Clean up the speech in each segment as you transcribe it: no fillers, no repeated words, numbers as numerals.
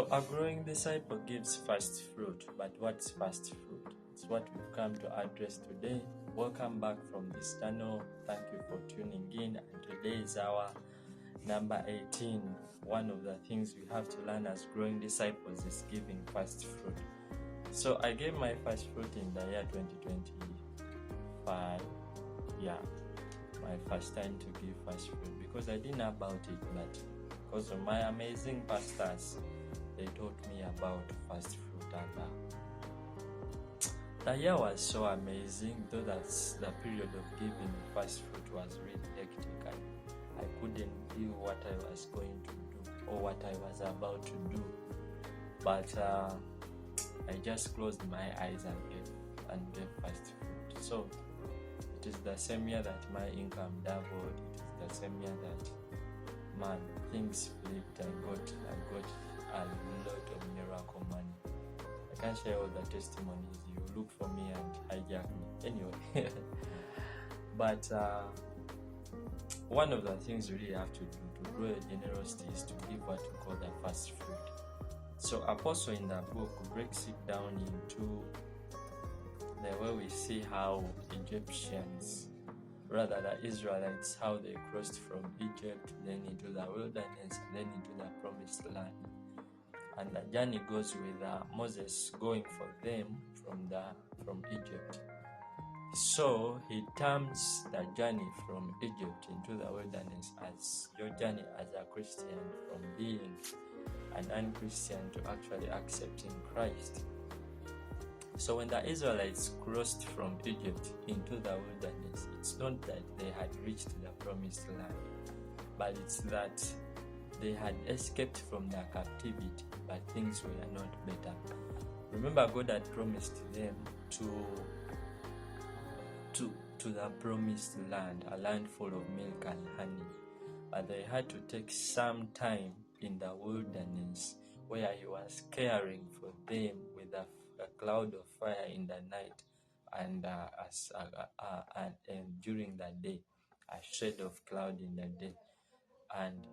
So a growing disciple gives first fruit, but what's first fruit? It's what we've come to address today. Welcome back from this channel. Thank you for tuning in, and today is our number 18. One of the things we have to learn as growing disciples is giving first fruit. So I gave my first fruit in the year 2025. Yeah, my first time to give first fruit, because I didn't know about it, but because of my amazing pastors, they taught me about first fruit, and the year was so amazing. Though that's the period of giving first fruit was really hectic. I couldn't do what I was going to do or what I was about to do, but I just closed my eyes and gave first fruit. So it is the same year that my income doubled. It is the same year that things flipped. I got a lot of miracle money. I can't share all the testimonies. You look for me and hijack me anyway. But one of the things we really have to do to grow generosity is to give what we call the first fruit. So Apostle in the book breaks it down into the way we see how Egyptians, rather the Israelites, how they crossed from Egypt, then into the wilderness, then into the promised land. And the journey goes with Moses going for them from Egypt. So he terms the journey from Egypt into the wilderness as your journey as a Christian, from being an unchristian to actually accepting Christ. So when the Israelites crossed from Egypt into the wilderness, it's not that they had reached the promised land, but it's that they had escaped from their captivity, but things were not better. Remember, God had promised them to the promised land, a land full of milk and honey, but they had to take some time in the wilderness where he was caring for them with a cloud of fire in the night and during the day, a shade of cloud in the day, and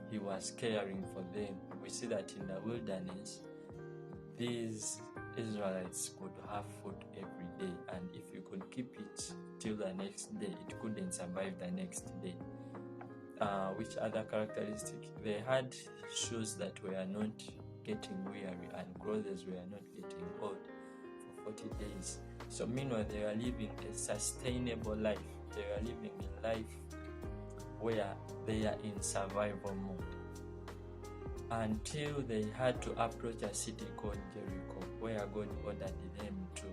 he was caring for them. We see that in the wilderness, these Israelites could have food every day, and if you could keep it till the next day, it couldn't survive the next day. Which other characteristic? They had shoes that were not getting weary, and clothes were not getting old for 40 days. So meanwhile, they were living a sustainable life. They were living a life where they are in survival mode, until they had to approach a city called Jericho, where God ordered them to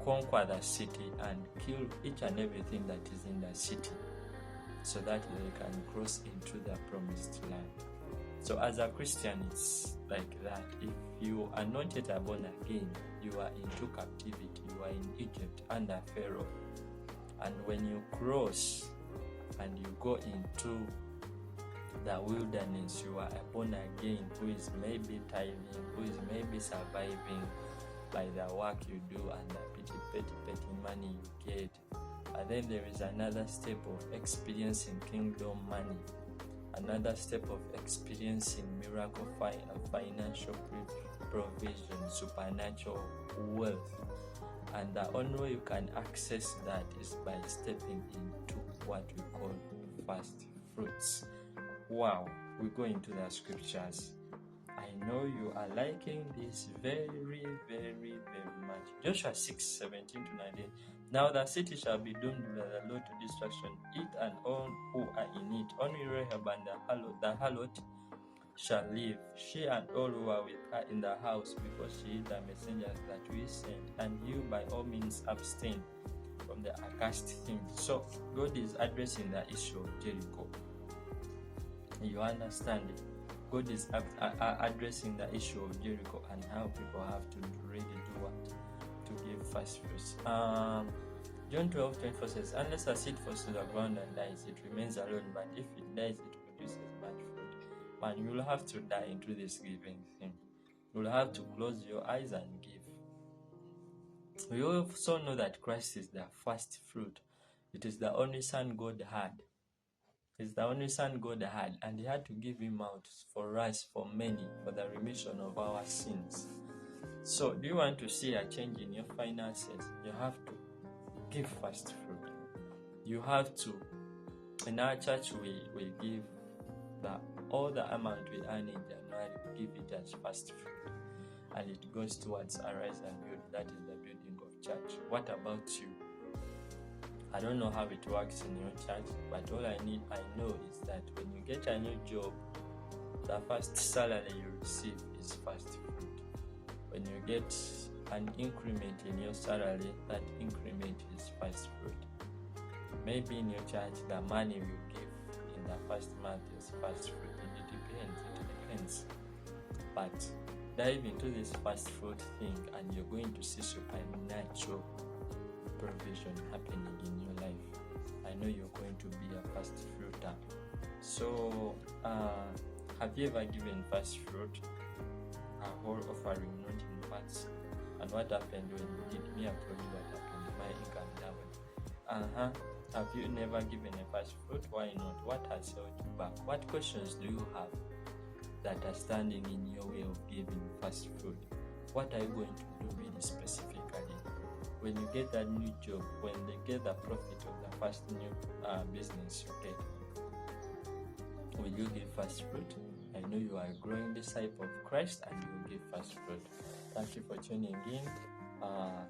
conquer the city and kill each and everything that is in the city, so that they can cross into the promised land. So as a Christian, it's like that. If you are not yet born again, you are into captivity. You are in Egypt under Pharaoh, and when you cross and you go into the wilderness, you are born again, who is maybe tithing, who is maybe surviving by the work you do and the petty money you get. And then there is another step of experiencing kingdom money, another step of experiencing miracle financial provision, supernatural wealth. And the only way you can access that is by stepping into what we call first fruits. Wow, we go into the scriptures. I know you are liking this very, very, very much. Joshua 6:17-19. Now the city shall be doomed by the Lord to destruction, it and all who are in it. Only Rahab and the harlot shall live, she and all who are with her in the house, because she is the messenger that we sent. And you by all means abstain from the accursed things. So God is addressing the issue of Jericho. You understand it? God is addressing the issue of Jericho and how people have to really do what? To give first fruits. John 12:24 says, unless a seed falls to the ground and dies, it remains alone, but if it dies, it produces much fruit. Man, you will have to die into this giving thing. You will have to close your eyes and give. We also know that Christ is the first fruit. It is the only son God had. He's the only son God had, and he had to give him out for us, for many, for the remission of our sins. So, do you want to see a change in your finances? You have to give first fruit. You have to, in our church, we give all the amount we earn in January, we give it as first fruit. And it goes towards Arise and Build. That is the building of church. What about you? I don't know how it works in your church, but all I know is that when you get a new job, the first salary you receive is first fruit. When you get an increment in your salary, that increment is first fruit. Maybe in your church, the money you give in the first month is first fruit. It depends. But dive into this first fruit thing, and you're going to see supernatural provision happening in your life. I know you're going to be a first fruiter. So, have you ever given first fruit? A whole offering, not in vats. And what happened when you did? Me, I told you what happened. My income doubled. Have you never given a first fruit? Why not? What has held you back? What questions do you have that are standing in your way of giving first fruit? What are you going to do really specifically? When you get that new job, when they get the profit of the first new business you get, will you give first fruit? I know you are a growing disciple of Christ, and you will give first fruit. Thank you for tuning in.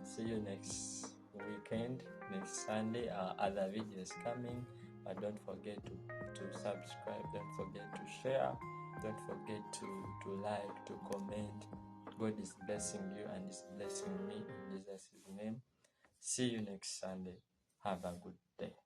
See you next weekend, next Sunday. Other videos coming, but don't forget to subscribe. Don't forget to share. Don't forget to like, to comment. God is blessing you and is blessing me in Jesus' name. See you next Sunday. Have a good day.